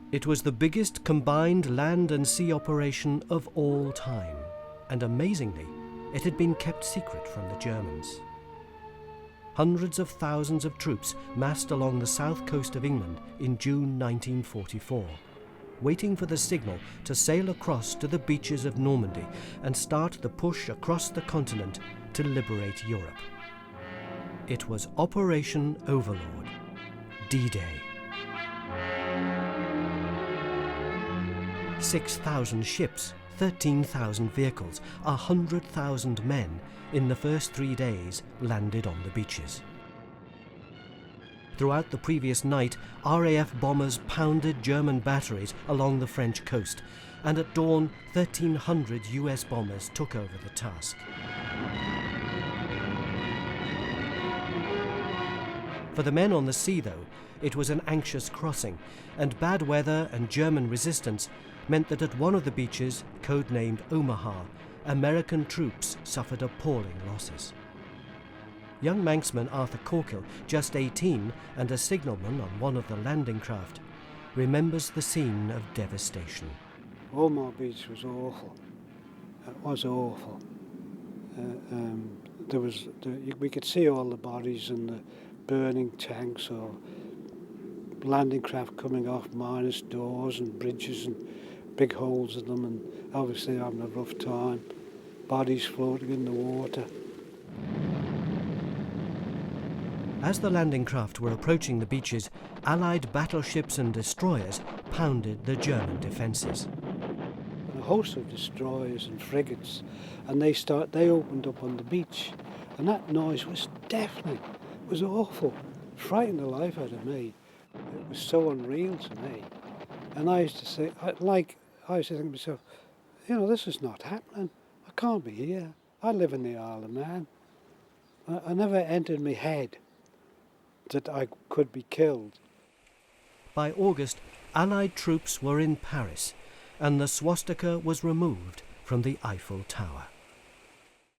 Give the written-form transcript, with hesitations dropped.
It was the biggest combined land and sea operation of all time, and amazingly, it had been kept secret from the Germans. Hundreds of thousands of troops massed along the south coast of England in June 1944, waiting for the signal to sail across to the beaches of Normandy and start the push across the continent to liberate Europe. It was Operation Overlord, D-Day. 6,000 ships, 13,000 vehicles, 100,000 men in the first 3 days landed on the beaches. Throughout the previous night, RAF bombers pounded German batteries along the French coast, and at dawn, 1,300 US bombers took over the task. For the men on the sea, though, it was an anxious crossing, and bad weather and German resistance meant that at one of the beaches, codenamed Omaha, American troops suffered appalling losses. Young Manxman Arthur Corkill, just 18 and a signalman on one of the landing craft, remembers the scene of devastation. Omaha Beach was awful. It was awful. We could see all the bodies and the burning tanks or landing craft coming off minus doors and bridges and big holes in them, and obviously having a rough time. Bodies floating in the water. As the landing craft were approaching the beaches, Allied battleships and destroyers pounded the German defences. A host of destroyers and frigates, and they opened up on the beach, and that noise was deafening. It was awful. It frightened the life out of me. It was so unreal to me. And I used to say, I used to think to myself, this is not happening. I can't be here. I live in the Isle of Man. I never entered my head that I could be killed. By August, Allied troops were in Paris, and the swastika was removed from the Eiffel Tower.